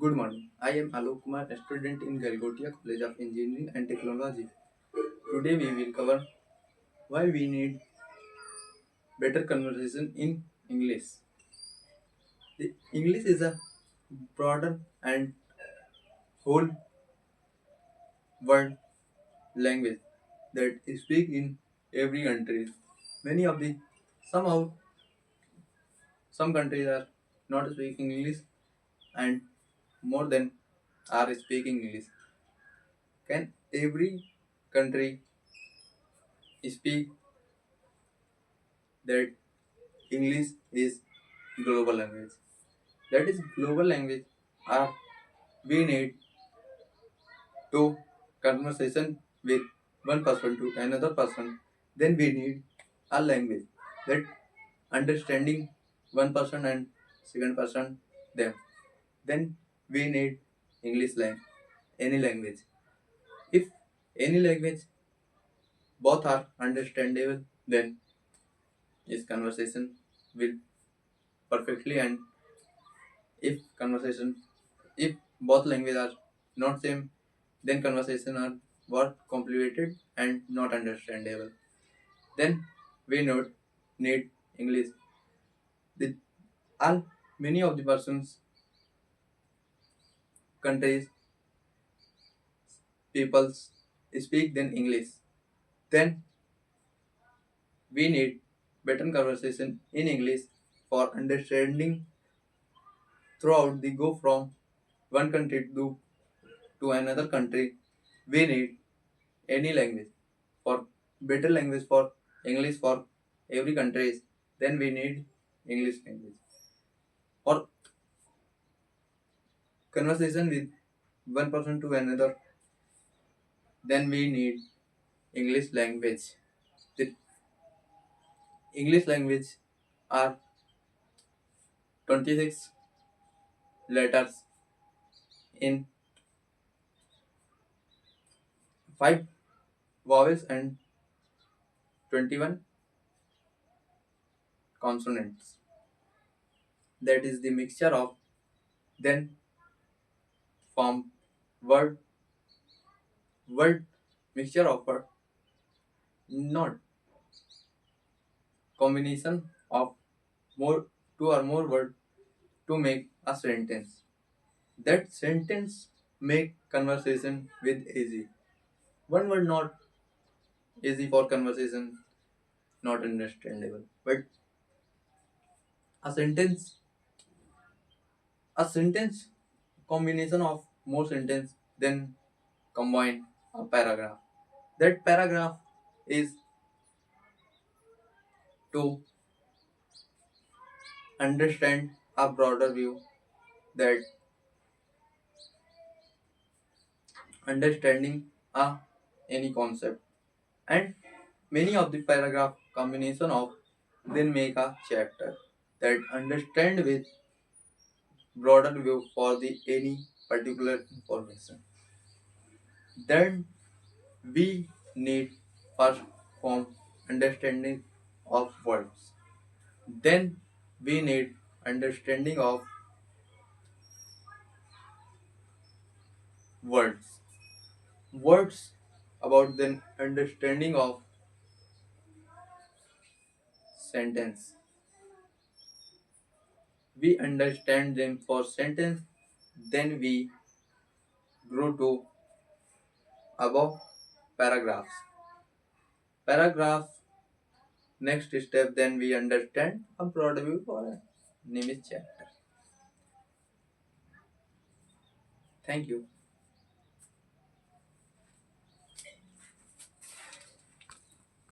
Good morning. I am Alok Kumar, a student in Galgotia College of Engineering and Technology. Today we will cover why we need better conversation in English. The English is a broader and whole world language that is speak in every country. Many of the somehow some countries are not speaking English and more than are speaking English. Can every country speak that English is global language? That is global language are we need to conversation with one person to another person. Then we need a language that understanding one person and second person them. Then we need English language, any language. If any language both are understandable, then this conversation will perfectly. And if conversation, if both languages are not same, then conversation are what complicated and not understandable. Then we need English. The all many of the persons, countries, peoples speak then English. Then we need better conversation in English for understanding throughout the go from one country to another country. We need any language for better language for English for every countries. Then we need English language for conversation with one person to another. Then we need English language. The English language are 26 letters in 5 vowels and 21 consonants. That is the mixture of then form word word mixture of word, not combination of more two or more word to make a sentence. That sentence make conversation with easy. One word not easy for conversation, not understandable. But a sentence, a sentence combination of more sentence then combine a paragraph. That paragraph is to understand a broader view, that understanding a any concept. And many of the paragraph combination of then make a chapter that understand with broader view for the any particular information. Then we need first form understanding of words. Then we need understanding of words. Words about then understanding of sentence. We understand them for sentence, then we grow to above paragraphs. Paragraph next step, then we understand a broad view for a name is chapter. Thank you.